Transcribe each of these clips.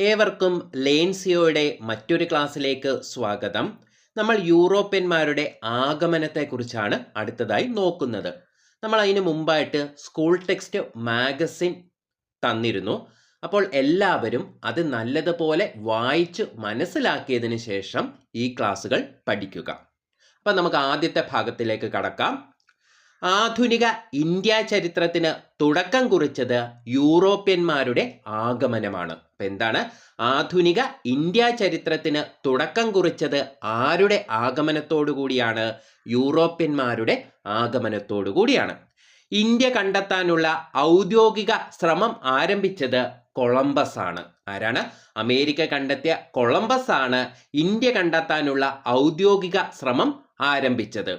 ഏവർക്കും ലേൺസിയോയുടെ മറ്റൊരു ക്ലാസ്സിലേക്ക് സ്വാഗതം. നമ്മൾ യൂറോപ്യന്മാരുടെ ആഗമനത്തെക്കുറിച്ചാണ് അടുത്തതായി നോക്കുന്നത്. നമ്മൾ അതിന് മുമ്പായിട്ട് സ്കൂൾ ടെക്സ്റ്റ് മാഗസിൻ തന്നിരുന്നു. അപ്പോൾ എല്ലാവരും അത് നല്ലതുപോലെ വായിച്ച് മനസ്സിലാക്കിയതിന് ശേഷം ഈ ക്ലാസ്സുകൾ പഠിക്കുക. അപ്പം നമുക്ക് ആദ്യത്തെ ഭാഗത്തിലേക്ക് കടക്കാം. ആധുനിക ഇന്ത്യ ചരിത്രത്തിന് തുടക്കം കുറിച്ചത് യൂറോപ്യന്മാരുടെ ആഗമനമാണ്. അപ്പം എന്താണ് ആധുനിക ഇന്ത്യ ചരിത്രത്തിന് തുടക്കം കുറിച്ചത്? ആരുടെ ആഗമനത്തോടു കൂടിയാണ്? യൂറോപ്യന്മാരുടെ ആഗമനത്തോടു കൂടിയാണ്. ഇന്ത്യ കണ്ടെത്താനുള്ള ഔദ്യോഗിക ശ്രമം ആരംഭിച്ചത് കൊളംബസ് ആണ്. ആരാണ്? അമേരിക്ക കണ്ടെത്തിയ കൊളംബസ് ആണ് ഇന്ത്യ കണ്ടെത്താനുള്ള ഔദ്യോഗിക ശ്രമം ആരംഭിച്ചത്.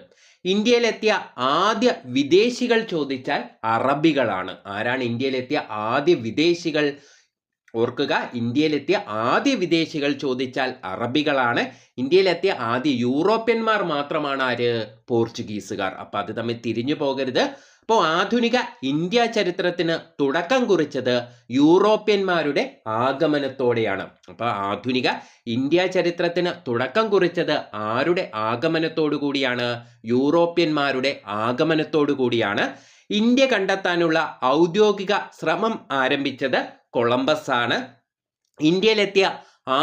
ഇന്ത്യയിലെത്തിയ ആദ്യ വിദേശികൾ ചോദിച്ചാൽ അറബികളാണ്. ആരാണ് ഇന്ത്യയിലെത്തിയ ആദ്യ വിദേശികൾ? ഓർക്കുക, ഇന്ത്യയിലെത്തിയ ആദ്യ വിദേശികൾ ചോദിച്ചാൽ അറബികളാണ്. ഇന്ത്യയിലെത്തിയ ആദ്യ യൂറോപ്യന്മാർ മാത്രമാണ് ആര്? പോർച്ചുഗീസുകാർ. അപ്പം അത് തമ്മിൽ തിരിഞ്ഞു പോകരുത്. അപ്പോൾ ആധുനിക ഇന്ത്യ ചരിത്രത്തിന് തുടക്കം കുറിച്ചത് യൂറോപ്യന്മാരുടെ ആഗമനത്തോടെയാണ്. അപ്പോൾ ആധുനിക ഇന്ത്യ ചരിത്രത്തിന് തുടക്കം കുറിച്ചത് ആരുടെ ആഗമനത്തോടു കൂടിയാണ്? യൂറോപ്യന്മാരുടെ ആഗമനത്തോടു കൂടിയാണ്. ഇന്ത്യ കണ്ടെത്താനുള്ള ഔദ്യോഗിക ശ്രമം ആരംഭിച്ചത് കൊളംബസ് ആണ്. ഇന്ത്യയിലെത്തിയ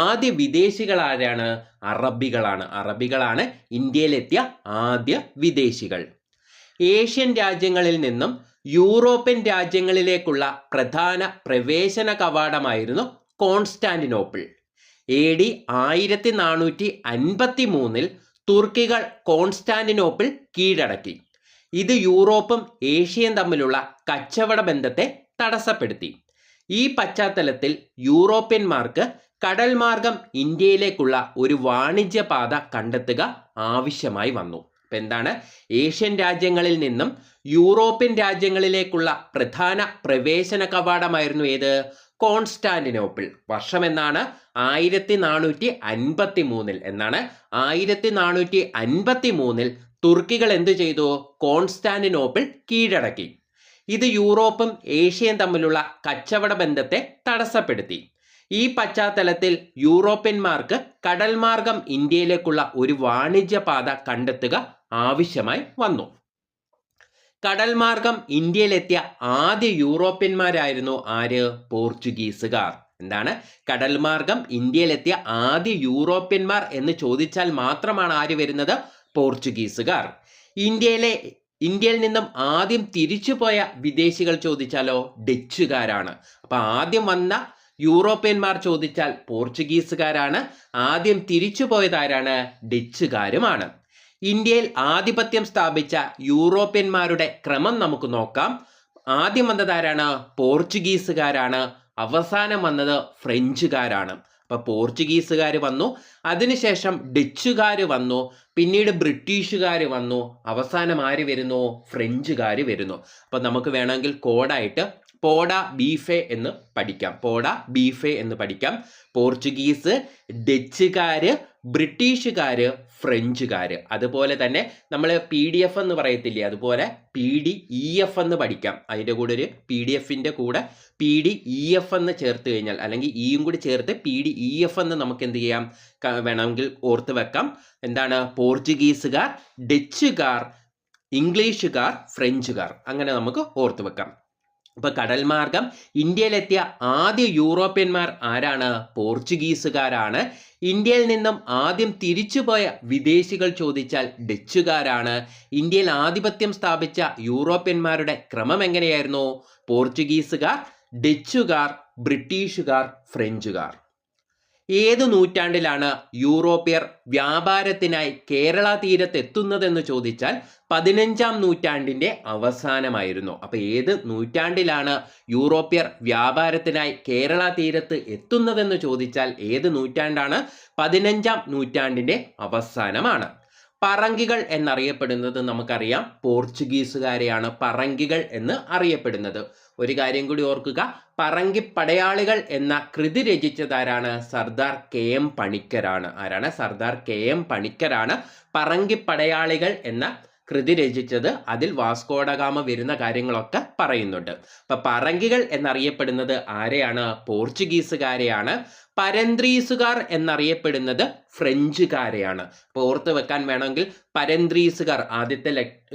ആദ്യ വിദേശികൾ ആരാണ്? അറബികളാണ്. അറബികളാണ് ഇന്ത്യയിലെത്തിയ ആദ്യ വിദേശികൾ. ഏഷ്യൻ രാജ്യങ്ങളിൽ നിന്നും യൂറോപ്യൻ രാജ്യങ്ങളിലേക്കുള്ള പ്രധാന പ്രവേശന കവാടമായിരുന്നു കോൺസ്റ്റാന്റിനോപ്പിൾ. AD 1453 തുർക്കികൾ കോൺസ്റ്റാന്റിനോപ്പിൾ കീഴടക്കി. ഇത് യൂറോപ്പും ഏഷ്യയും തമ്മിലുള്ള കച്ചവട ബന്ധത്തെ തടസ്സപ്പെടുത്തി. ഈ പശ്ചാത്തലത്തിൽ യൂറോപ്യന്മാർക്ക് കടൽ മാർഗം ഇന്ത്യയിലേക്കുള്ള ഒരു വാണിജ്യപാത കണ്ടെത്തുക ആവശ്യമായി വന്നു. അപ്പം എന്താണ്? ഏഷ്യൻ രാജ്യങ്ങളിൽ നിന്നും യൂറോപ്യൻ രാജ്യങ്ങളിലേക്കുള്ള പ്രധാന പ്രവേശന കവാടമായിരുന്നു ഏത്? കോൺസ്റ്റാന്റിനോപ്പിൾ. വർഷം എന്നാണ്? 1453 എന്നാണ്. 1453 തുർക്കികൾ എന്തു ചെയ്തു? കോൺസ്റ്റാന്റിനോപ്പിൾ കീഴടക്കി. ഇത് യൂറോപ്പും ഏഷ്യയും തമ്മിലുള്ള കച്ചവട ബന്ധത്തെ തടസ്സപ്പെടുത്തി. ഈ പശ്ചാത്തലത്തിൽ യൂറോപ്യന്മാർക്ക് കടൽ മാർഗം ഇന്ത്യയിലേക്കുള്ള ഒരു വാണിജ്യപാത കണ്ടെത്തുക ആവശ്യമായി വന്നു. കടൽ മാർഗം ഇന്ത്യയിലെത്തിയ ആദ്യ യൂറോപ്യന്മാരായിരുന്നു ആര്? പോർച്ചുഗീസുകാർ. എന്താണ്? കടൽ മാർഗം ഇന്ത്യയിലെത്തിയ ആദ്യ യൂറോപ്യന്മാർ എന്ന് ചോദിച്ചാൽ മാത്രമാണ് ആര് വരുന്നത്? പോർച്ചുഗീസുകാർ. ഇന്ത്യയിൽ നിന്നും ആദ്യം തിരിച്ചുപോയ വിദേശികൾ ചോദിച്ചാലോ? ഡച്ചുകാരാണ്. അപ്പൊ ആദ്യം വന്ന യൂറോപ്യന്മാർ ചോദിച്ചാൽ പോർച്ചുഗീസുകാരാണ്. ആദ്യം തിരിച്ചുപോയതാരാണ്? ഡച്ചുകാരുമാണ്. ഇന്ത്യയിൽ ആധിപത്യം സ്ഥാപിച്ച യൂറോപ്യന്മാരുടെ ക്രമം നമുക്ക് നോക്കാം. ആദ്യം വന്നതാരാണ്? പോർച്ചുഗീസുകാരാണ്. അവസാനം വന്നത് ഫ്രഞ്ചുകാരാണ്. അപ്പൊ പോർച്ചുഗീസുകാർ വന്നു, അതിനുശേഷം ഡച്ചുകാർ വന്നു, പിന്നീട് ബ്രിട്ടീഷുകാർ വന്നു, അവസാനം ആര് വരുന്നു? ഫ്രഞ്ചുകാർ വരുന്നു. അപ്പൊ നമുക്ക് വേണമെങ്കിൽ കോഡായിട്ട് പോഡ ബീഫെ എന്ന് പഠിക്കാം. പോഡ ബീഫെ എന്ന് പഠിക്കാം. പോർച്ചുഗീസ്, ഡച്ചുകാര്, ബ്രിട്ടീഷുകാര്, ഫ്രഞ്ചുകാര്. അതുപോലെ തന്നെ നമ്മൾ PDF എന്ന് പറയത്തില്ലേ, അതുപോലെ PDEF എന്ന് പഠിക്കാം. അതിൻ്റെ കൂടെ ഒരു PDF-ൻ്റെ കൂടെ PDEF എന്ന് ചേർത്ത് കഴിഞ്ഞാൽ, അല്ലെങ്കിൽ ഇയും കൂടി ചേർത്ത് PDEF എന്ന് നമുക്ക് എന്ത് ചെയ്യാം? വേണമെങ്കിൽ ഓർത്ത് വെക്കാം. എന്താണ്? പോർച്ചുഗീസുകാർ, ഡച്ചുകാർ, ഇംഗ്ലീഷുകാർ, ഫ്രഞ്ചുകാർ. അങ്ങനെ നമുക്ക് ഓർത്ത് വെക്കാം. അപ്പൊ കടൽ മാർഗം ഇന്ത്യയിലെത്തിയ ആദ്യ യൂറോപ്യന്മാർ ആരാണ്? പോർച്ചുഗീസുകാരാണ്. ഇന്ത്യയിൽ നിന്നും ആദ്യം തിരിച്ചുപോയ വിദേശികൾ ചോദിച്ചാൽ ഡച്ചുകാരാണ്. ഇന്ത്യയിൽ ആധിപത്യം സ്ഥാപിച്ച യൂറോപ്യന്മാരുടെ ക്രമം എങ്ങനെയായിരുന്നു? പോർച്ചുഗീസുകാർ, ഡച്ചുകാർ, ബ്രിട്ടീഷുകാർ, ഫ്രഞ്ചുകാർ. ഏത് നൂറ്റാണ്ടിലാണ് യൂറോപ്യർ വ്യാപാരത്തിനായി കേരള തീരത്തെത്തുന്നതെന്ന് ചോദിച്ചാൽ 15-ാം നൂറ്റാണ്ടിൻ്റെ അവസാനമായിരുന്നു. അപ്പോൾ ഏത് നൂറ്റാണ്ടിലാണ് യൂറോപ്യർ വ്യാപാരത്തിനായി കേരള തീരത്ത് എത്തുന്നതെന്ന് ചോദിച്ചാൽ ഏത് നൂറ്റാണ്ടാണ്? 15-ാം നൂറ്റാണ്ടിൻ്റെ അവസാനമാണ്. പറങ്കികൾ എന്നറിയപ്പെടുന്നത് നമുക്കറിയാം, പോർച്ചുഗീസുകാരെയാണ് പറങ്കികൾ എന്ന് അറിയപ്പെടുന്നത്. ഒരു കാര്യം കൂടി ഓർക്കുക, പറങ്കി പടയാളികൾ എന്ന കൃതി രചിച്ചതാരാണ്? സർദാർ KM പണിക്കരാണ്. ആരാണ്? സർദാർ KM പണിക്കരാണ് പറങ്കി പടയാളികൾ എന്ന കൃതി രചിച്ചത്. അതിൽ വാസ്കോഡഗാമ വരുന്ന കാര്യങ്ങളൊക്കെ പറയുന്നുണ്ട്. അപ്പൊ പറങ്കികൾ എന്നറിയപ്പെടുന്നത് ആരെയാണ്? പോർച്ചുഗീസുകാരെയാണ്. പരന്ത്രീസുകാർ എന്നറിയപ്പെടുന്നത് ഫ്രഞ്ചുകാരെയാണ്. അപ്പോൾ ഓർത്ത് വെക്കാൻ വേണമെങ്കിൽ പരന്ത്രീസുകാർ ആദ്യത്തെ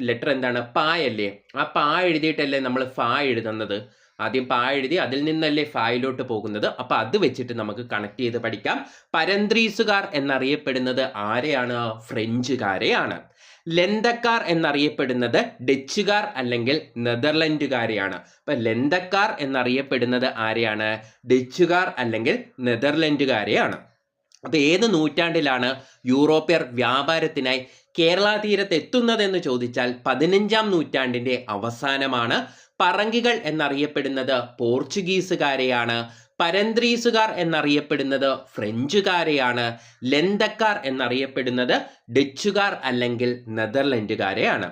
ലെറ്റർ എന്താണ്? പായല്ലേ? ആ പാ എഴുതിയിട്ടല്ലേ നമ്മൾ ഫ എഴുതുന്നത്. ആദ്യം പാ എഴുതി അതിൽ നിന്നല്ലേ ഫായിലോട്ട് പോകുന്നത്. അപ്പൊ അത് വെച്ചിട്ട് നമുക്ക് കണക്ട് ചെയ്ത് പഠിക്കാം. പരന്ത്രീസുകാർ എന്നറിയപ്പെടുന്നത് ആരെയാണ്? ഫ്രഞ്ചുകാരെയാണ്. ലെന്തക്കാർ എന്നറിയപ്പെടുന്നത് ഡച്ചുകാർ അല്ലെങ്കിൽ നെതർലൻഡുകാരെയാണ്. അപ്പൊ ലെന്തക്കാർ എന്നറിയപ്പെടുന്നത് ആരെയാണ്? ഡച്ചുകാർ അല്ലെങ്കിൽ നെതർലൻഡുകാരെയാണ്. അപ്പൊ ഏത് നൂറ്റാണ്ടിലാണ് യൂറോപ്യർ വ്യാപാരത്തിനായി കേരള തീരത്ത് എത്തുന്നതെന്ന് ചോദിച്ചാൽ 15-ാം നൂറ്റാണ്ടിന്റെ അവസാനമാണ്. പറങ്കികൾ എന്നറിയപ്പെടുന്നത് പോർച്ചുഗീസുകാരെയാണ്. പരന്ത്രീസുകാർ എന്നറിയപ്പെടുന്നത് ഫ്രഞ്ചുകാരെയാണ്. ലെന്തക്കാർ എന്നറിയപ്പെടുന്നത് ഡച്ചുകാർ അല്ലെങ്കിൽ നെതർലൻഡുകാരെയാണ്.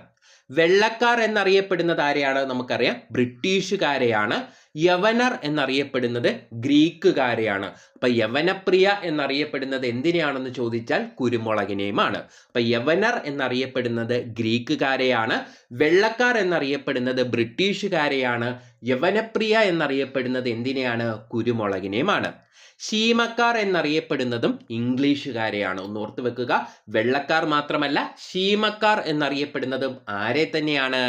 വെള്ളക്കാർ എന്നറിയപ്പെടുന്നത് ആരെയാണ്? നമുക്കറിയാം, ബ്രിട്ടീഷുകാരെയാണ്. യവനർ എന്നറിയപ്പെടുന്നത് ഗ്രീക്കുകാരെയാണ്. അപ്പൊ യവനപ്രിയ എന്നറിയപ്പെടുന്നത് എന്തിനെയാണെന്ന് ചോദിച്ചാൽ കുരുമുളകിനെയുമാണ്. അപ്പൊ യവനർ എന്നറിയപ്പെടുന്നത് ഗ്രീക്കുകാരെയാണ്. വെള്ളക്കാർ എന്നറിയപ്പെടുന്നത് ബ്രിട്ടീഷുകാരെയാണ്. യവനപ്രിയ എന്നറിയപ്പെടുന്നത് എന്തിനെയാണ്? കുരുമുളകിനെയുമാണ്. ശീമക്കാർ എന്നറിയപ്പെടുന്നതും ഇംഗ്ലീഷുകാരെയാണ്. ഒന്ന് ഓർത്ത് വെക്കുക, വെള്ളക്കാർ മാത്രമല്ല, ശീമക്കാർ എന്നറിയപ്പെടുന്നതും ആരെ തന്നെയാണ്?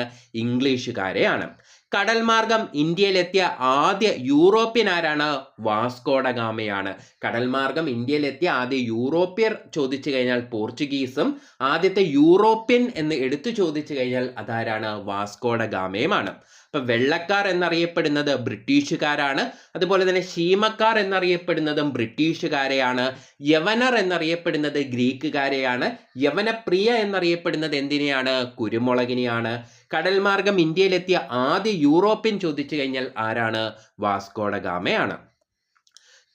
ഇംഗ്ലീഷുകാരെയാണ്. കടൽ മാർഗം ഇന്ത്യയിലെത്തിയ ആദ്യ യൂറോപ്യൻ ആരാണ്? വാസ്കോഡഗാമയാണ്. കടൽ മാർഗം ഇന്ത്യയിലെത്തിയ ആദ്യ യൂറോപ്യർ ചോദിച്ചു കഴിഞ്ഞാൽ പോർച്ചുഗീസും, ആദ്യത്തെ യൂറോപ്യൻ എന്ന് എടുത്തു ചോദിച്ചു കഴിഞ്ഞാൽ അതാരാണ്? വാസ്കോഡഗാമയുമാണ്. അപ്പൊ വെള്ളക്കാർ എന്നറിയപ്പെടുന്നത് ബ്രിട്ടീഷുകാരാണ്. അതുപോലെ തന്നെ ശീമക്കാർ എന്നറിയപ്പെടുന്നതും ബ്രിട്ടീഷുകാരെയാണ്. യവനർ എന്നറിയപ്പെടുന്നത് ഗ്രീക്കുകാരെയാണ്. യവനപ്രിയ എന്നറിയപ്പെടുന്നത് എന്തിനെയാണ്? കുരുമുളകിനെയാണ്. കടൽ മാർഗം ഇന്ത്യയിലെത്തിയ ആദ്യ യൂറോപ്യൻ ചോദിച്ചു കഴിഞ്ഞാൽ ആരാണ്? വാസ്കോഡഗാമയാണ്.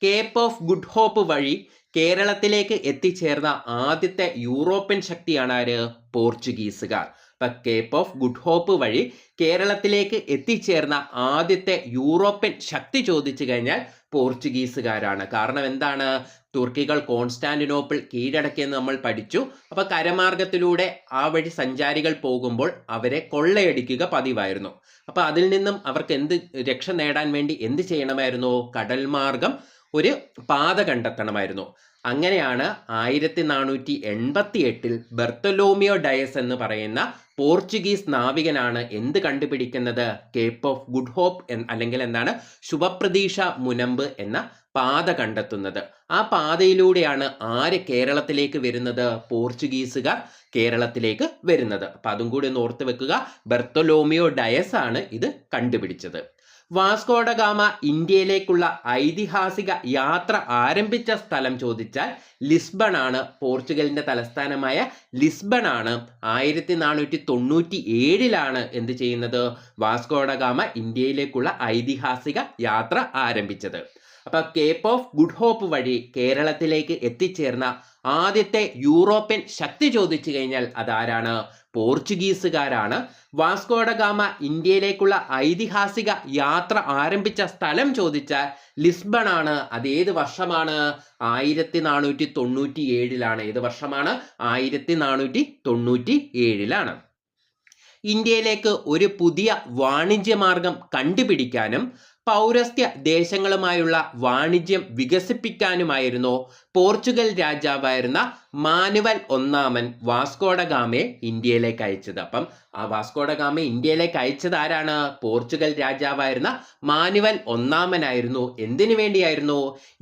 കേപ്പ് ഓഫ് ഗുഡ് ഹോപ്പ് വഴി കേരളത്തിലേക്ക് എത്തിച്ചേർന്ന ആദ്യത്തെ യൂറോപ്യൻ ശക്തിയാണ് ആര്? പോർച്ചുഗീസുകാർ. അപ്പൊ കേപ്പ് ഓഫ് ഗുഡ് ഹോപ്പ് വഴി കേരളത്തിലേക്ക് എത്തിച്ചേർന്ന ആദ്യത്തെ യൂറോപ്യൻ ശക്തി ചോദിച്ചു കഴിഞ്ഞാൽ പോർച്ചുഗീസുകാരാണ്. കാരണം എന്താണ്? തുർക്കികൾ കോൺസ്റ്റാന്റിനോപ്പിൾ കീഴടക്കിയെന്ന് നമ്മൾ പഠിച്ചു. അപ്പൊ കരമാർഗത്തിലൂടെ ആ വഴി സഞ്ചാരികൾ പോകുമ്പോൾ അവരെ കൊള്ളയടിക്കുക പതിവായിരുന്നു. അപ്പൊ അതിൽ നിന്നും അവർക്ക് രക്ഷ നേടാൻ വേണ്ടി എന്ത് ചെയ്യണമായിരുന്നു? കടൽ മാർഗം ഒരു പാത കണ്ടെത്തണമായിരുന്നു. അങ്ങനെയാണ് 1488 ബർത്തലോമിയോ ഡയസ് എന്ന് പറയുന്ന പോർച്ചുഗീസ് നാവികനാണ് എന്ത് കണ്ടുപിടിക്കുന്നത്? കേപ്പ് ഓഫ് ഗുഡ് ഹോപ്പ് അല്ലെങ്കിൽ എന്താണ്? ശുഭപ്രതീക്ഷ മുനമ്പ് എന്ന പാത കണ്ടെത്തുന്നത്. ആ പാതയിലൂടെയാണ് ആര് കേരളത്തിലേക്ക് വരുന്നത്? പോർച്ചുഗീസുകാർ കേരളത്തിലേക്ക് വരുന്നത്. അപ്പൊ അതും കൂടി ഒന്ന് ഓർത്ത് വെക്കുക. ബർത്തലോമിയോ ഡയസ് ആണ് ഇത് കണ്ടുപിടിച്ചത്. വാസ്കോഡഗാമ ഇന്ത്യയിലേക്കുള്ള ഐതിഹാസിക യാത്ര ആരംഭിച്ച സ്ഥലം ചോദിച്ചാൽ ലിസ്ബൺ ആണ്. പോർച്ചുഗലിന്റെ തലസ്ഥാനമായ ലിസ്ബൺ ആണ്. 1497 എന്ത് ചെയ്യുന്നത്? വാസ്കോഡഗാമ ഇന്ത്യയിലേക്കുള്ള ഐതിഹാസിക യാത്ര ആരംഭിച്ചത്. അപ്പൊ കേപ്പ് ഓഫ് ഗുഡ് ഹോപ്പ് വഴി കേരളത്തിലേക്ക് എത്തിച്ചേർന്ന ആദ്യത്തെ യൂറോപ്യൻ ശക്തി ചോദിച്ചു കഴിഞ്ഞാൽ അതാരാണ്? പോർച്ചുഗീസുകാരാണ്. വാസ്കോഡഗാമ ഇന്ത്യയിലേക്കുള്ള ഐതിഹാസിക യാത്ര ആരംഭിച്ച സ്ഥലം ചോദിച്ചാൽ ലിസ്ബൺ ആണ്. അത് ഏത് വർഷമാണ്? 1497. ഏത് വർഷമാണ്? 1497. ഇന്ത്യയിലേക്ക് ഒരു പുതിയ വാണിജ്യ മാർഗം കണ്ടുപിടിക്കാനും പൗരസ്ത്യ ദേശങ്ങളുമായുള്ള വാണിജ്യം വികസിപ്പിക്കാനുമായിരുന്നു പോർച്ചുഗൽ രാജാവായിരുന്ന മാനുവൽ ഒന്നാമൻ വാസ്കോഡഗാമയെ ഇന്ത്യയിലേക്ക് അയച്ചത്. അപ്പം ആ വാസ്കോഡഗാമയെ ഇന്ത്യയിലേക്ക് അയച്ചത് ആരാണ്? പോർച്ചുഗൽ രാജാവായിരുന്ന മാനുവൽ ഒന്നാമനായിരുന്നു. എന്തിനു വേണ്ടിയായിരുന്നു?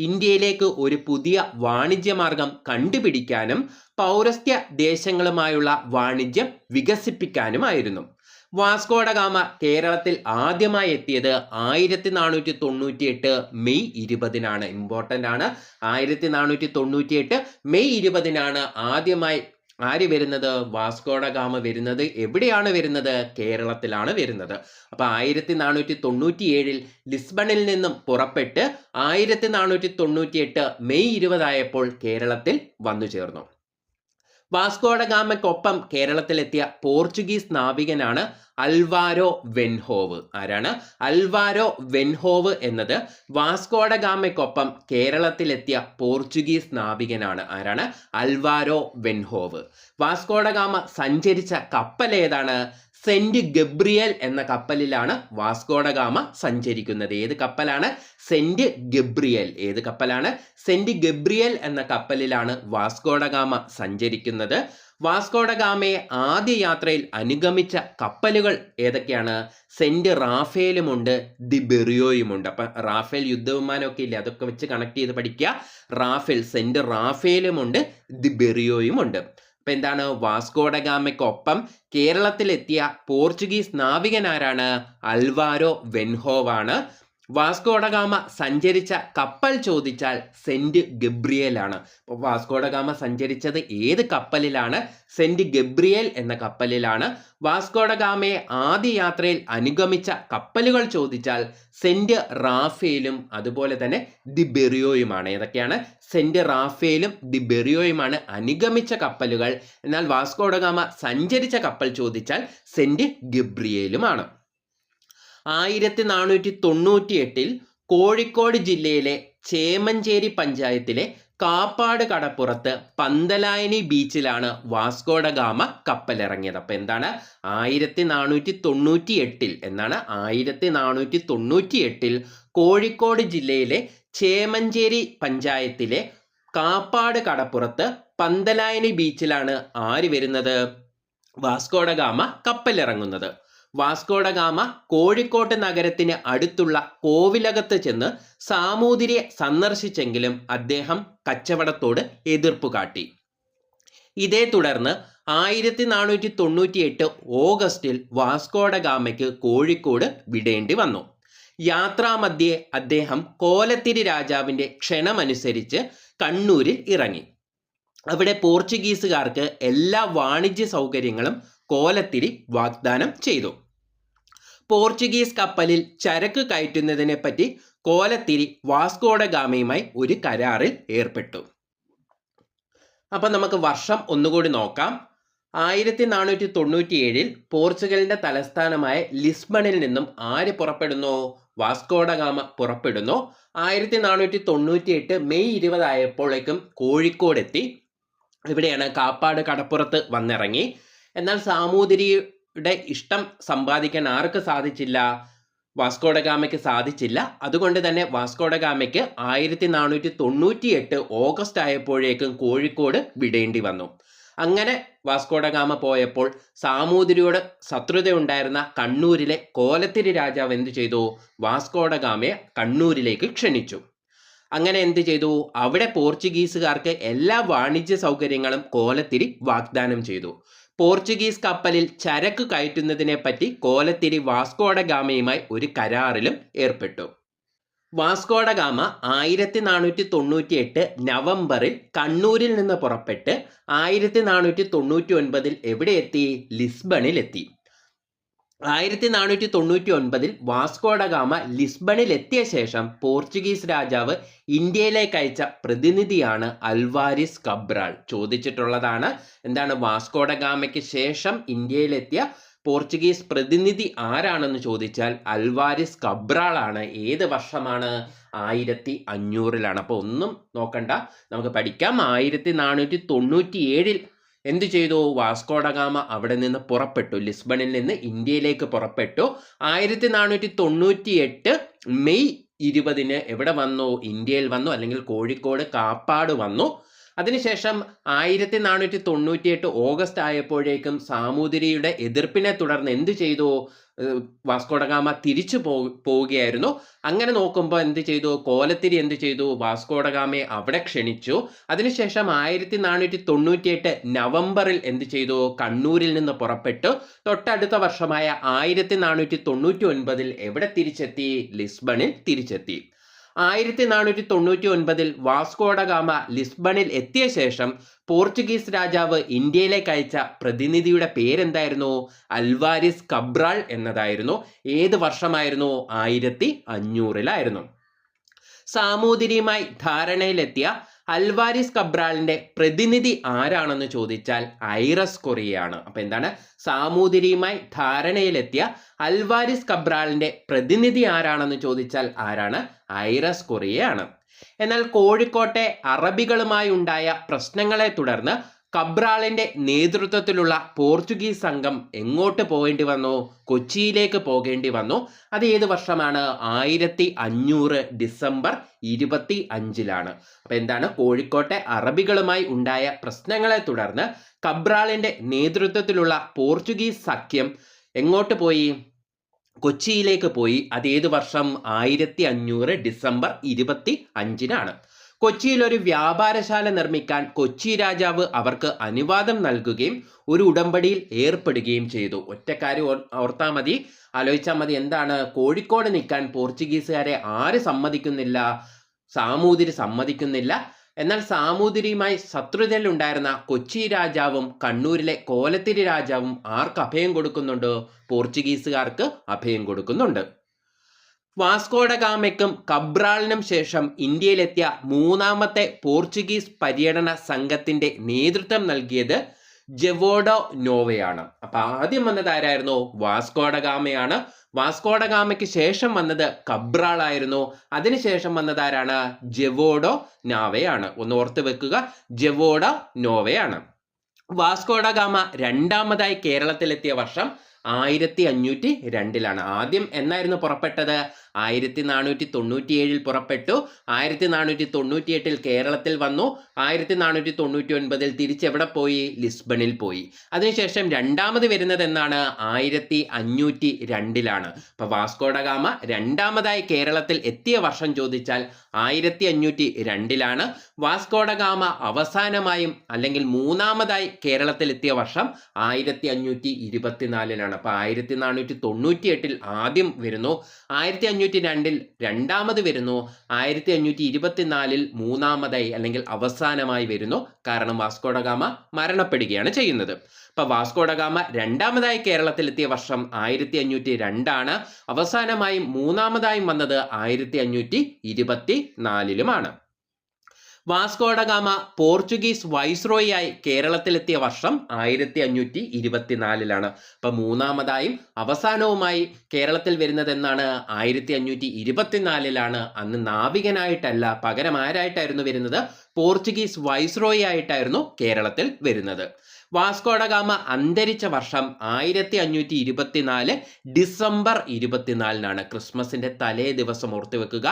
ഇന്ത്യയിലേക്ക് ഒരു പുതിയ വാണിജ്യ മാർഗം കണ്ടുപിടിക്കാനും പൗരസ്ത്യ ദേശങ്ങളുമായുള്ള വാണിജ്യം വികസിപ്പിക്കാനുമായിരുന്നു. വാസ്കോഡഗാമ കേരളത്തിൽ ആദ്യമായി എത്തിയത് 1498 മെയ് 20 ഇമ്പോർട്ടൻ്റ് ആണ്. 1498 മെയ് 20 ആദ്യമായി ആര് വരുന്നത്? വാസ്കോഡഗാമ വരുന്നത്. എവിടെയാണ് വരുന്നത്? കേരളത്തിലാണ് വരുന്നത്. അപ്പൊ 1497 ലിസ്ബണിൽ നിന്നും പുറപ്പെട്ട് 1498 മെയ് 20 ആയപ്പോൾ കേരളത്തിൽ വന്നു ചേർന്നു. വാസ്കോഡ ഗാമയ്ക്കൊപ്പം കേരളത്തിലെത്തിയ പോർച്ചുഗീസ് നാവികനാണ് അൽവാരോ വെൻഹോവ്. ആരാണ്? അൽവാരോ വെൻഹോവ് എന്നത് വാസ്കോഡ ഗാമയ്ക്കൊപ്പം കേരളത്തിലെത്തിയ പോർച്ചുഗീസ് നാവികനാണ്. ആരാണ്? അൽവാരോ വെൻഹോവ്. വാസ്കോഡ ഗാമ സഞ്ചരിച്ച കപ്പൽ ഏതാണ്? സെന്റ് ഗബ്രിയൽ എന്ന കപ്പലിലാണ് വാസ്കോഡ ഗാമ സഞ്ചരിക്കുന്നത്. ഏത് കപ്പലാണ്? Saint Gabriel. ഏത് കപ്പലാണ്? സെന്റ് ഗബ്രിയൽ എന്ന കപ്പലിലാണ് വാസ്കോഡ ഗാമ സഞ്ചരിക്കുന്നത്. വാസ്കോഡ ഗാമയെ ആദ്യ യാത്രയിൽ അനുഗമിച്ച കപ്പലുകൾ ഏതൊക്കെയാണ്? സെന്റ് റാഫേലുമുണ്ട്, ദി ബെറിയോയുമുണ്ട്. അപ്പൊ റാഫേൽ യുദ്ധവിമാനമൊക്കെ ഇല്ലേ, അതൊക്കെ വെച്ച് കണക്ട് ചെയ്ത് പഠിക്കുക. റാഫേൽ, സെന്റ് റാഫേലുമുണ്ട്, ദി ബെറിയോയുമുണ്ട്. അപ്പൊ എന്താണ്? വാസ്കോഡ ഗാമയ്ക്കൊപ്പം കേരളത്തിലെത്തിയ പോർച്ചുഗീസ് നാവികനാരാണ്? അൽവാരോ വെൻഹോവാണ്. വാസ്കോഡ ഗാമ സഞ്ചരിച്ച കപ്പൽ ചോദിച്ചാൽ സെന്റ് ഗബ്രിയേൽ ആണ്. അപ്പോൾ വാസ്കോഡ ഗാമ സഞ്ചരിച്ചത് ഏത് കപ്പലിലാണ്? സെന്റ് ഗബ്രിയേൽ എന്ന കപ്പലിലാണ്. വാസ്കോഡ ഗാമയെ ആദ്യ യാത്രയിൽ അനുഗമിച്ച കപ്പലുകൾ ചോദിച്ചാൽ സെന്റ് റാഫേലും അതുപോലെ തന്നെ ദി ബെറിയോയുമാണ്. ഏതൊക്കെയാണ്? സെന്റ് റാഫേലും ദി ബെറിയോയുമാണ് അനുഗമിച്ച കപ്പലുകൾ. എന്നാൽ വാസ്കോഡ ഗാമ സഞ്ചരിച്ച കപ്പൽ ചോദിച്ചാൽ സെന്റ് ഗബ്രിയേലുമാണ്. 1498 കോഴിക്കോട് ജില്ലയിലെ ചേമഞ്ചേരി പഞ്ചായത്തിലെ കാപ്പാട് കടപ്പുറത്ത് പന്തലായനി ബീച്ചിലാണ് വാസ്കോഡ ഗാമ കപ്പലിറങ്ങിയത്. അപ്പൊ എന്താണ്? 1498 എന്നാണ് 1498 കോഴിക്കോട് ജില്ലയിലെ ചേമഞ്ചേരി പഞ്ചായത്തിലെ കാപ്പാട് കടപ്പുറത്ത് പന്തലായനി ബീച്ചിലാണ് ആര് വരുന്നത്? വാസ്കോഡ ഗാമ കപ്പലിറങ്ങുന്നത്. വാസ്കോഡ ഗാമ കോഴിക്കോട്ട് നഗരത്തിന് അടുത്തുള്ള കോവിലകത്ത് ചെന്ന് സാമൂതിരിയെ സന്ദർശിച്ചെങ്കിലും അദ്ദേഹം കച്ചവടത്തോട് എതിർപ്പ് കാട്ടി. ഇതേ തുടർന്ന് 1498 ഓഗസ്റ്റിൽ വാസ്കോഡ ഗാമയ്ക്ക് കോഴിക്കോട് വിടേണ്ടി വന്നു. യാത്രാമധ്യേ അദ്ദേഹം കോലത്തിരി രാജാവിൻ്റെ ക്ഷണമനുസരിച്ച് കണ്ണൂരിൽ ഇറങ്ങി. അവിടെ പോർച്ചുഗീസുകാർക്ക് എല്ലാ വാണിജ്യ സൗകര്യങ്ങളും കോലത്തിരി വാഗ്ദാനം ചെയ്തു. പോർച്ചുഗീസ് കപ്പലിൽ ചരക്ക് കയറ്റുന്നതിനെ പറ്റി കോലത്തിരി വാസ്കോഡ ഗാമയുമായി ഒരു കരാറിൽ ഏർപ്പെട്ടു. അപ്പം നമുക്ക് വർഷം ഒന്നുകൂടി നോക്കാം. 1497 പോർച്ചുഗലിന്റെ തലസ്ഥാനമായ ലിസ്ബണിൽ നിന്നും ആര് പുറപ്പെടുന്നു? വാസ്കോഡ ഗാമ പുറപ്പെടുന്നു. 1498 മെയ് 20 ആയപ്പോഴേക്കും കോഴിക്കോട് എത്തി. ഇവിടെയാണ് കാപ്പാട് കടപ്പുറത്ത് വന്നിറങ്ങി. എന്നാൽ സാമൂതിരിയുടെ ഇഷ്ടം സമ്പാദിക്കാൻ ആർക്ക് സാധിച്ചില്ല? വാസ്കോഡ ഗാമയ്ക്ക് സാധിച്ചില്ല. അതുകൊണ്ട് തന്നെ വാസ്കോഡ ഗാമയ്ക്ക് 1498 ഓഗസ്റ്റ് ആയപ്പോഴേക്കും കോഴിക്കോട് വിടേണ്ടി വന്നു. അങ്ങനെ വാസ്കോഡ ഗാമ പോയപ്പോൾ സാമൂതിരിയോട് ശത്രുതയുണ്ടായിരുന്ന കണ്ണൂരിലെ കോലത്തിരി രാജാവ് എന്തു ചെയ്തു? വാസ്കോഡ ഗാമയെ കണ്ണൂരിലേക്ക് ക്ഷണിച്ചു. അങ്ങനെ എന്ത് ചെയ്തു? അവിടെ പോർച്ചുഗീസുകാർക്ക് എല്ലാ വാണിജ്യ സൗകര്യങ്ങളും കോലത്തിരി വാഗ്ദാനം ചെയ്തു. പോർച്ചുഗീസ് കപ്പലിൽ ചരക്ക് കയറ്റുന്നതിനെ പറ്റി കോലത്തിരി വാസ്കോഡ ഗാമയുമായി ഒരു കരാറിലും ഏർപ്പെട്ടു. വാസ്കോഡ ഗാമ 1498 നവംബറിൽ കണ്ണൂരിൽ നിന്ന് പുറപ്പെട്ട് 1499 എവിടെ എത്തി? ലിസ്ബണിൽ എത്തി. 1499 വാസ്കോഡ ഗാമ ലിസ്ബണിൽ എത്തിയ ശേഷം പോർച്ചുഗീസ് രാജാവ് ഇന്ത്യയിലേക്ക് അയച്ച പ്രതിനിധിയാണ് അൽവാരിസ് കബ്രാൾ. ചോദിച്ചിട്ടുള്ളതാണ്. എന്താണ്? വാസ്കോഡ ഗാമയ്ക്ക് ശേഷം ഇന്ത്യയിലെത്തിയ പോർച്ചുഗീസ് പ്രതിനിധി ആരാണെന്ന് ചോദിച്ചാൽ അൽവാരിസ് കബ്രാൾ ആണ്. ഏത് വർഷമാണ്? 1500. അപ്പോൾ ഒന്നും നോക്കണ്ട, നമുക്ക് പഠിക്കാം. 1497 എന്തു ചെയ്തു? വാസ്കോഡ ഗാമ അവിടെ നിന്ന് പുറപ്പെട്ടു. ലിസ്ബണിൽ നിന്ന് ഇന്ത്യയിലേക്ക് പുറപ്പെട്ടു. 1498 മെയ് 20 എവിടെ വന്നു? ഇന്ത്യയിൽ വന്നു, അല്ലെങ്കിൽ കോഴിക്കോട് കാപ്പാട് വന്നു. അതിനുശേഷം 1498 ഓഗസ്റ്റ് ആയപ്പോഴേക്കും സാമൂതിരിയുടെ എതിർപ്പിനെ തുടർന്ന് എന്തു ചെയ്തു? വാസ്കോഡ ഗാമ തിരിച്ചു പോവുകയായിരുന്നു. അങ്ങനെ നോക്കുമ്പോൾ എന്ത് ചെയ്തു? കോലത്തിരി എന്ത് ചെയ്തു? വാസ്കോഡ ഗാമയെ അവിടെ ക്ഷണിച്ചു. അതിനുശേഷം 1498 നവംബറിൽ എന്ത് ചെയ്തു? കണ്ണൂരിൽ നിന്ന് പുറപ്പെട്ടു. തൊട്ടടുത്ത വർഷമായ 1499 എവിടെ തിരിച്ചെത്തി? ലിസ്ബണിൽ തിരിച്ചെത്തി. 1499 വാസ്കോഡ ഗാമ ലിസ്ബണിൽ എത്തിയ ശേഷം പോർച്ചുഗീസ് രാജാവ് ഇന്ത്യയിലേക്ക് അയച്ച പ്രതിനിധിയുടെ പേരെന്തായിരുന്നു? അൽവാരിസ് കബ്രാൾ എന്നതായിരുന്നു. ഏത് വർഷമായിരുന്നു? 1500. സാമൂതിരിയുമായി ധാരണയിലെത്തിയ അൽവാരിസ് കബ്രാളിന്റെ പ്രതിനിധി ആരാണെന്ന് ചോദിച്ചാൽ ഐറസ് കൊറിയയാണ്. അപ്പൊ എന്താണ്, സാമൂതിരിയുമായി ധാരണയിലെത്തിയ അൽവാരിസ് കബ്രാളിന്റെ പ്രതിനിധി ആരാണെന്ന് ചോദിച്ചാൽ ആരാണ്, ഐറസ് കൊറിയയാണ്. എന്നാൽ കോഴിക്കോട്ടെ അറബികളുമായി ഉണ്ടായ പ്രശ്നങ്ങളെ തുടർന്ന് കബ്രാളിന്റെ നേതൃത്വത്തിലുള്ള പോർച്ചുഗീസ് സംഘം എങ്ങോട്ട് പോകേണ്ടി വന്നു, കൊച്ചിയിലേക്ക് പോകേണ്ടി വന്നു. അത് ഏത് വർഷമാണ്, 1500 ഡിസംബർ 25-ലാണ്. അപ്പൊ എന്താണ്, കോഴിക്കോട്ടെ അറബികളുമായി ഉണ്ടായ പ്രശ്നങ്ങളെ തുടർന്ന് കബ്രാളിന്റെ നേതൃത്വത്തിലുള്ള പോർച്ചുഗീസ് സഖ്യം എങ്ങോട്ട് പോയി, കൊച്ചിയിലേക്ക് പോയി. അത് ഏത് വർഷം, 1500 ഡിസംബർ 25-നാണ്. കൊച്ചിയിൽ ഒരു വ്യാപാരശാല നിർമ്മിക്കാൻ കൊച്ചി രാജാവ് അവർക്ക് അനുവാദം നൽകുകയും ഒരു ഉടമ്പടിയിൽ ഏർപ്പെടുകയും ചെയ്തു. ഒറ്റക്കാര്യം ഓർത്താൽ മതി, ആലോചിച്ചാൽ മതി. എന്താണ്, കോഴിക്കോട് നിൽക്കാൻ പോർച്ചുഗീസുകാരെ ആര് സമ്മതിക്കുന്നില്ല, സാമൂതിരി സമ്മതിക്കുന്നില്ല. എന്നാൽ സാമൂതിരിയുമായി ശത്രുതയിലുണ്ടായിരുന്ന കൊച്ചി രാജാവും കണ്ണൂരിലെ കോലത്തിരി രാജാവും ആർക്ക് അഭയം കൊടുക്കുന്നുണ്ട്, പോർച്ചുഗീസുകാർക്ക് അഭയം കൊടുക്കുന്നുണ്ട്. വാസ്കോഡ ഗാമയ്ക്കും കബ്രാളിനും ശേഷം ഇന്ത്യയിലെത്തിയ മൂന്നാമത്തെ പോർച്ചുഗീസ് പര്യടന സംഘത്തിന്റെ നേതൃത്വം നൽകിയത് ജെവോഡോ നോവയാണ്. അപ്പൊ ആദ്യം വന്നത് ആരായിരുന്നു, വാസ്കോഡ ഗാമയാണ്. വാസ്കോഡ ഗാമയ്ക്ക് ശേഷം വന്നത് കബ്രാൾ ആയിരുന്നു. അതിനുശേഷം വന്നത് ആരാണ്, ജെവോഡോ നോവയാണ്. ഒന്ന് ഓർത്ത് വെക്കുക, ജെവോഡോ നോവയാണ്. വാസ്കോഡ ഗാമ രണ്ടാമതായി കേരളത്തിലെത്തിയ വർഷം 1502-ലാണ്. ആദ്യം എന്നായിരുന്നു പുറപ്പെട്ടത്, 1497 പുറപ്പെട്ടു. 1498 കേരളത്തിൽ വന്നു. 1499 തിരിച്ചെവിടെ പോയി, ലിസ്ബണിൽ പോയി. അതിനുശേഷം രണ്ടാമത് വരുന്നത് എന്നാണ്, 1502-ലാണ്. അപ്പൊ വാസ്കോഡ ഗാമ രണ്ടാമതായി കേരളത്തിൽ എത്തിയ വർഷം ചോദിച്ചാൽ 1502-ലാണ്. വാസ്കോഡ ഗാമ അവസാനമായും അല്ലെങ്കിൽ മൂന്നാമതായി കേരളത്തിൽ എത്തിയ വർഷം 1524-ലാണ്. അപ്പൊ 1498 ആദ്യം വരുന്നു, 1502 രണ്ടാമത് വരുന്നു, 1524 മൂന്നാമതായി അല്ലെങ്കിൽ അവസാനമായി വരുന്നു. കാരണം വാസ്കോഡ ഗാമ മരണപ്പെടുകയാണ് ചെയ്യുന്നത്. അപ്പൊ വാസ്കോഡ ഗാമ രണ്ടാമതായി കേരളത്തിലെത്തിയ വർഷം 1502-ആണ്. അവസാനമായും മൂന്നാമതായും വന്നത് 1524-ലുമാണ്. വാസ്കോഡ ഗാമ പോർച്ചുഗീസ് വൈസ്രോയിയായി കേരളത്തിലെത്തിയ വർഷം 1524-ലാണ്. അപ്പൊ മൂന്നാമതായും അവസാനവുമായി കേരളത്തിൽ വരുന്നത് എന്നാണ്, 1524-ലാണ്. അന്ന് നാവികനായിട്ടല്ല, പകരം ആരായിട്ടായിരുന്നു വരുന്നത്, പോർച്ചുഗീസ് വൈസ്രോയി ആയിട്ടായിരുന്നു കേരളത്തിൽ വരുന്നത്. വാസ്കോഡ ഗാമ അന്തരിച്ച വർഷം 1524 ഡിസംബർ 24-നാണ്. ക്രിസ്മസിന്റെ തലേ ദിവസം ഓർത്തു വെക്കുക,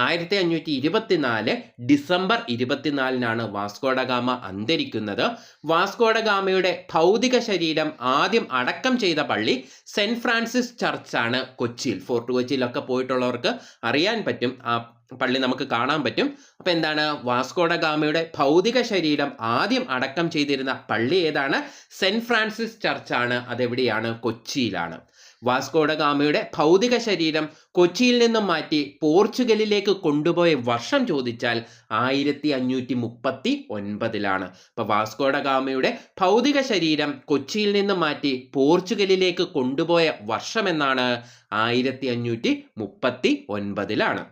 1524 ഡിസംബർ 24-നാണ് വാസ്കോഡ ഗാമ അന്തരിക്കുന്നത്. വാസ്കോഡ ഗാമയുടെ ഭൗതിക ശരീരം ആദ്യം അടക്കം ചെയ്ത പള്ളി സെന്റ് ഫ്രാൻസിസ് ചർച്ചാണ് കൊച്ചിയിൽ. ഫോർട്ട് കൊച്ചിയിലൊക്കെ പോയിട്ടുള്ളവർക്ക് അറിയാൻ പറ്റും, ആ പള്ളി നമുക്ക് കാണാൻ പറ്റും. അപ്പൊ എന്താണ്, വാസ്കോഡ ഗാമയുടെ ഭൗതിക ശരീരം ആദ്യം അടക്കം ചെയ്തിരുന്ന പള്ളി ഏതാണ്, സെന്റ് ഫ്രാൻസിസ് ചർച്ചാണ്. അതെവിടെയാണ്, കൊച്ചിയിലാണ്. വാസ്കോഡ ഗാമയുടെ ഭൗതിക ശരീരം കൊച്ചിയിൽ നിന്നും മാറ്റി പോർച്ചുഗലിലേക്ക് കൊണ്ടുപോയ വർഷം ചോദിച്ചാൽ 1539-ലാണ്. അപ്പൊ വാസ്കോഡ ഗാമയുടെ ഭൗതിക ശരീരം കൊച്ചിയിൽ നിന്നും മാറ്റി പോർച്ചുഗലിലേക്ക് കൊണ്ടുപോയ വർഷം എന്നാണ്, 1539-ലാണ്.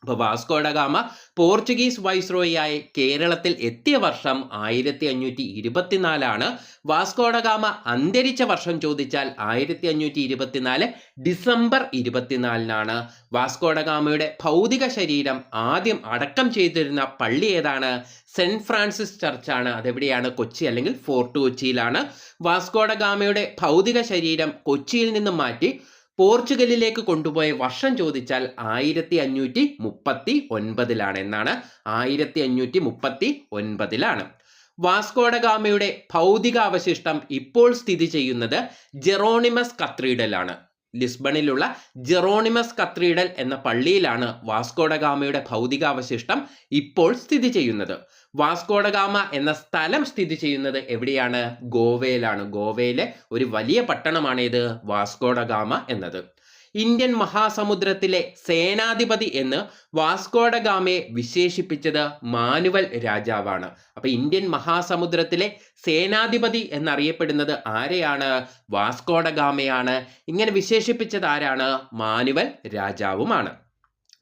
അപ്പൊ വാസ്കോഡ ഗാമ പോർച്ചുഗീസ് വൈസ്രോയിയായി കേരളത്തിൽ എത്തിയ വർഷം 1524-ആണ്. വാസ്കോഡ ഗാമ അന്തരിച്ച വർഷം ചോദിച്ചാൽ 1524 ഡിസംബർ 24-നാണ്. വാസ്കോഡ ഗാമയുടെ ഭൗതിക ശരീരം ആദ്യം അടക്കം ചെയ്തിരുന്ന പള്ളി ഏതാണ്, സെന്റ് ഫ്രാൻസിസ് ചർച്ചാണ്. അതെവിടെയാണ്, കൊച്ചി അല്ലെങ്കിൽ ഫോർട്ട് കൊച്ചിയിലാണ്. വാസ്കോഡ ഗാമയുടെ ഭൗതിക ശരീരം കൊച്ചിയിൽ നിന്നും മാറ്റി പോർച്ചുഗലിലേക്ക് കൊണ്ടുപോയ വർഷം ചോദിച്ചാൽ 1539-ലാണ്. എന്നാണ്, 1539-ലാണ്. വാസ്കോഡ ഗാമയുടെ ഭൗതികാവശിഷ്ടം ഇപ്പോൾ സ്ഥിതി ചെയ്യുന്നത് ജെറോണിമസ് കത്തീഡ്രലാണ്. ലിസ്ബണിലുള്ള ജെറോണിമസ് കത്തീഡ്രൽ എന്ന പള്ളിയിലാണ് വാസ്കോഡ ഗാമയുടെ ഭൗതികാവശിഷ്ടം ഇപ്പോൾ സ്ഥിതി ചെയ്യുന്നത്. വാസ്കോഡ ഗാമ എന്ന സ്ഥലം സ്ഥിതി ചെയ്യുന്നത് എവിടെയാണ്, ഗോവയിലാണ്. ഗോവയിലെ ഒരു വലിയ പട്ടണമാണ് ഇത്, വാസ്കോഡ ഗാമ എന്നത്. ഇന്ത്യൻ മഹാസമുദ്രത്തിലെ സേനാധിപതി എന്ന് വാസ്കോഡ ഗാമയെ വിശേഷിപ്പിച്ചത് മാനുവൽ രാജാവാണ്. അപ്പൊ ഇന്ത്യൻ മഹാസമുദ്രത്തിലെ സേനാധിപതി എന്നറിയപ്പെടുന്നത് ആരെയാണ്, വാസ്കോഡ ഗാമയാണ്. ഇങ്ങനെ വിശേഷിപ്പിച്ചത് ആരാണ്, മാനുവൽ രാജാവുമാണ്.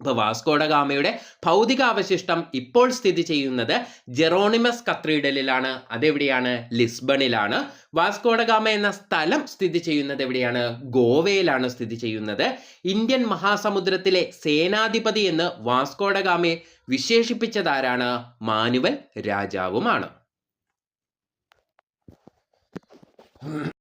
അപ്പോൾ വാസ്കോഡ ഗാമയുടെ ഭൗതികാവശിഷ്ടം ഇപ്പോൾ സ്ഥിതി ചെയ്യുന്നത് ജെറോണിമസ് കത്തീഡ്രലിലാണ്. അതെവിടെയാണ്? ലിസ്ബണിലാണ്. വാസ്കോഡ ഗാമ എന്ന സ്ഥലം സ്ഥിതി ചെയ്യുന്നത് എവിടെയാണ്? ഗോവയിലാണ് സ്ഥിതി ചെയ്യുന്നത്. ഇന്ത്യൻ മഹാസമുദ്രത്തിലെ സേനാധിപതി എന്ന് വാസ്കോഡ ഗാമയെ വിശേഷിപ്പിച്ചതാരാണ്? മാനുവൽ രാജാവുമാണ്.